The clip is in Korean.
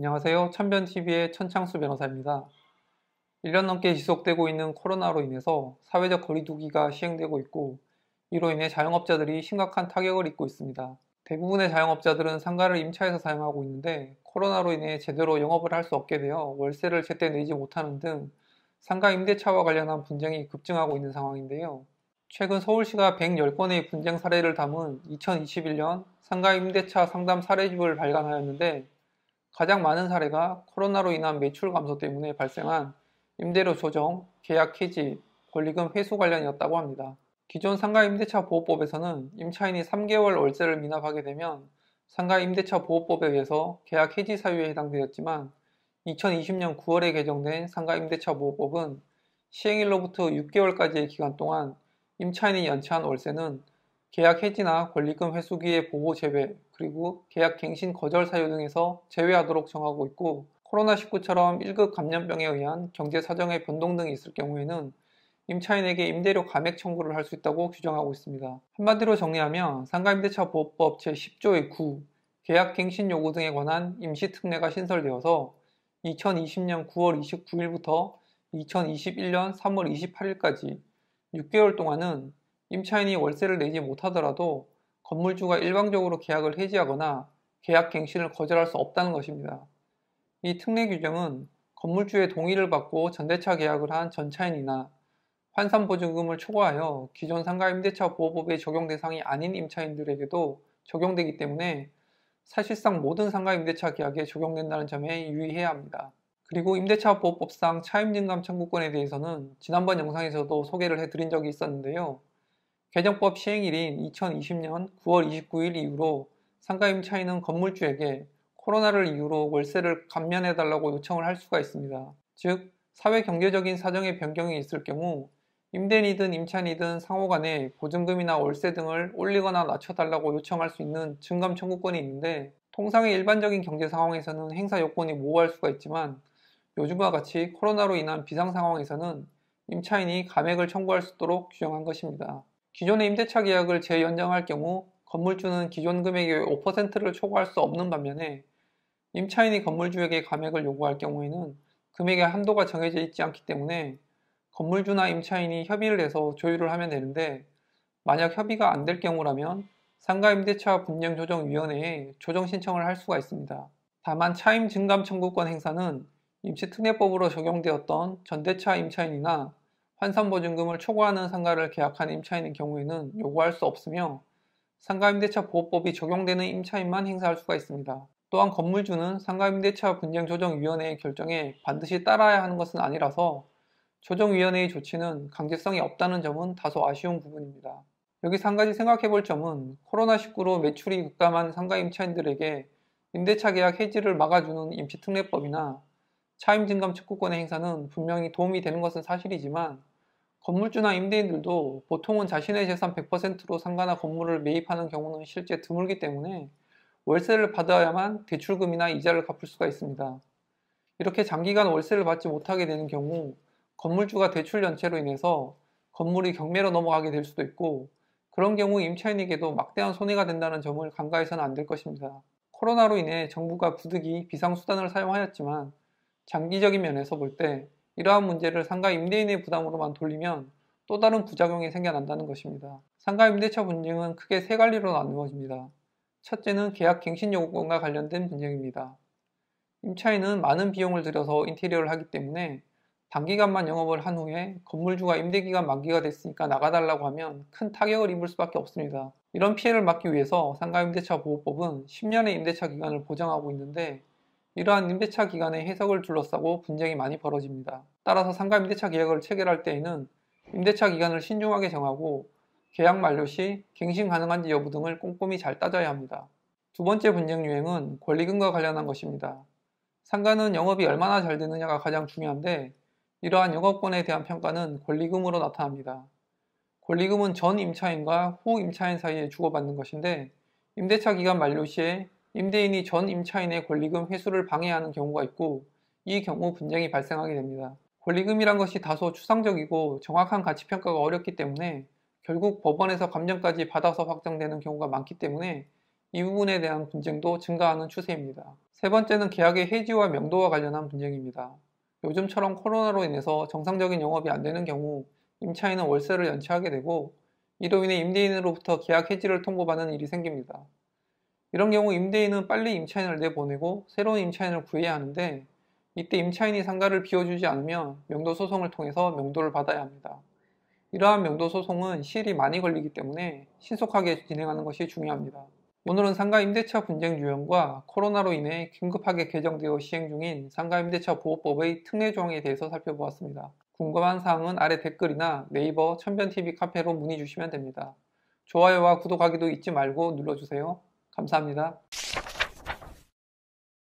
안녕하세요. 천변TV의 천창수 변호사입니다. 1년 넘게 지속되고 있는 코로나로 인해서 사회적 거리두기가 시행되고 있고, 이로 인해 자영업자들이 심각한 타격을 입고 있습니다. 대부분의 자영업자들은 상가를 임차해서 사용하고 있는데, 코로나로 인해 제대로 영업을 할 수 없게 되어 월세를 제때 내지 못하는 등 상가 임대차와 관련한 분쟁이 급증하고 있는 상황인데요. 최근 서울시가 110건의 분쟁 사례를 담은 2021년 상가 임대차 상담 사례집을 발간하였는데, 가장 많은 사례가 코로나로 인한 매출 감소 때문에 발생한 임대료 조정, 계약 해지, 권리금 회수 관련이었다고 합니다. 기존 상가임대차 보호법에서는 임차인이 3개월 월세를 미납하게 되면 상가임대차 보호법에 의해서 계약 해지 사유에 해당되었지만, 2020년 9월에 개정된 상가임대차 보호법은 시행일로부터 6개월까지의 기간 동안 임차인이 연체한 월세는 계약 해지나 권리금 회수기의 보호 제외, 그리고 계약 갱신 거절 사유 등에서 제외하도록 정하고 있고, 코로나19처럼 1급 감염병에 의한 경제 사정의 변동 등이 있을 경우에는 임차인에게 임대료 감액 청구를 할 수 있다고 규정하고 있습니다. 한마디로 정리하면 상가임대차 보호법 제10조의 9, 계약 갱신 요구 등에 관한 임시특례가 신설되어서 2020년 9월 29일부터 2021년 3월 28일까지 6개월 동안은 임차인이 월세를 내지 못하더라도 건물주가 일방적으로 계약을 해지하거나 계약 갱신을 거절할 수 없다는 것입니다. 이 특례 규정은 건물주의 동의를 받고 전대차 계약을 한 전차인이나 환산보증금을 초과하여 기존 상가임대차 보호법의 적용 대상이 아닌 임차인들에게도 적용되기 때문에 사실상 모든 상가임대차 계약에 적용된다는 점에 유의해야 합니다. 그리고 임대차 보호법상 차임증감 청구권에 대해서는 지난번 영상에서도 소개를 해드린 적이 있었는데요. 개정법 시행일인 2020년 9월 29일 이후로 상가임차인은 건물주에게 코로나를 이유로 월세를 감면해달라고 요청을 할 수가 있습니다. 즉, 사회경제적인 사정의 변경이 있을 경우 임대인이든 임차인이든 상호간에 보증금이나 월세 등을 올리거나 낮춰달라고 요청할 수 있는 증감 청구권이 있는데, 통상의 일반적인 경제 상황에서는 행사 요건이 모호할 수가 있지만, 요즘과 같이 코로나로 인한 비상 상황에서는 임차인이 감액을 청구할 수 있도록 규정한 것입니다. 기존의 임대차 계약을 재연장할 경우 건물주는 기존 금액의 5%를 초과할 수 없는 반면에, 임차인이 건물주에게 감액을 요구할 경우에는 금액의 한도가 정해져 있지 않기 때문에 건물주나 임차인이 협의를 해서 조율을 하면 되는데, 만약 협의가 안 될 경우라면 상가임대차 분쟁조정위원회에 조정 신청을 할 수가 있습니다. 다만 차임 증감 청구권 행사는 임시특례법으로 적용되었던 전대차 임차인이나 환산보증금을 초과하는 상가를 계약한 임차인의 경우에는 요구할 수 없으며, 상가임대차 보호법이 적용되는 임차인만 행사할 수가 있습니다. 또한 건물주는 상가임대차 분쟁조정위원회의 결정에 반드시 따라야 하는 것은 아니라서 조정위원회의 조치는 강제성이 없다는 점은 다소 아쉬운 부분입니다. 여기서 한 가지 생각해 볼 점은, 코로나19로 매출이 급감한 상가임차인들에게 임대차 계약 해지를 막아주는 임시특례법이나 차임증감 청구권의 행사는 분명히 도움이 되는 것은 사실이지만, 건물주나 임대인들도 보통은 자신의 재산 100%로 상가나 건물을 매입하는 경우는 실제 드물기 때문에 월세를 받아야만 대출금이나 이자를 갚을 수가 있습니다. 이렇게 장기간 월세를 받지 못하게 되는 경우 건물주가 대출 연체로 인해서 건물이 경매로 넘어가게 될 수도 있고, 그런 경우 임차인에게도 막대한 손해가 된다는 점을 간과해서는 안 될 것입니다. 코로나로 인해 정부가 부득이 비상수단을 사용하였지만, 장기적인 면에서 볼 때 이러한 문제를 상가 임대인의 부담으로만 돌리면 또 다른 부작용이 생겨난다는 것입니다. 상가 임대차 분쟁은 크게 세 갈래로 나누어집니다. 첫째는 계약 갱신 요건과 관련된 분쟁입니다. 임차인은 많은 비용을 들여서 인테리어를 하기 때문에 단기간만 영업을 한 후에 건물주가 임대기간 만기가 됐으니까 나가달라고 하면 큰 타격을 입을 수밖에 없습니다. 이런 피해를 막기 위해서 상가임대차 보호법은 10년의 임대차 기간을 보장하고 있는데, 이러한 임대차 기간의 해석을 둘러싸고 분쟁이 많이 벌어집니다. 따라서 상가임대차 계약을 체결할 때에는 임대차 기간을 신중하게 정하고 계약 만료 시 갱신 가능한지 여부 등을 꼼꼼히 잘 따져야 합니다. 두 번째 분쟁 유형은 권리금과 관련한 것입니다. 상가는 영업이 얼마나 잘 되느냐가 가장 중요한데, 이러한 영업권에 대한 평가는 권리금으로 나타납니다. 권리금은 전 임차인과 후 임차인 사이에 주고받는 것인데, 임대차 기간 만료 시에 임대인이 전 임차인의 권리금 회수를 방해하는 경우가 있고, 이 경우 분쟁이 발생하게 됩니다. 권리금이란 것이 다소 추상적이고 정확한 가치평가가 어렵기 때문에 결국 법원에서 감정까지 받아서 확정되는 경우가 많기 때문에 이 부분에 대한 분쟁도 증가하는 추세입니다. 세 번째는 계약의 해지와 명도와 관련한 분쟁입니다. 요즘처럼 코로나로 인해서 정상적인 영업이 안 되는 경우 임차인은 월세를 연체하게 되고 이로 인해 임대인으로부터 계약 해지를 통보받는 일이 생깁니다. 이런 경우 임대인은 빨리 임차인을 내보내고 새로운 임차인을 구해야 하는데 이때 임차인이 상가를 비워주지 않으면 명도 소송을 통해서 명도를 받아야 합니다. 이러한 명도 소송은 시일이 많이 걸리기 때문에 신속하게 진행하는 것이 중요합니다. 오늘은 상가 임대차 분쟁 유형과 코로나로 인해 긴급하게 개정되어 시행 중인 상가 임대차 보호법의 특례 조항에 대해서 살펴보았습니다. 궁금한 사항은 아래 댓글이나 네이버 천변TV 카페로 문의 주시면 됩니다. 좋아요와 구독하기도 잊지 말고 눌러주세요. 감사합니다.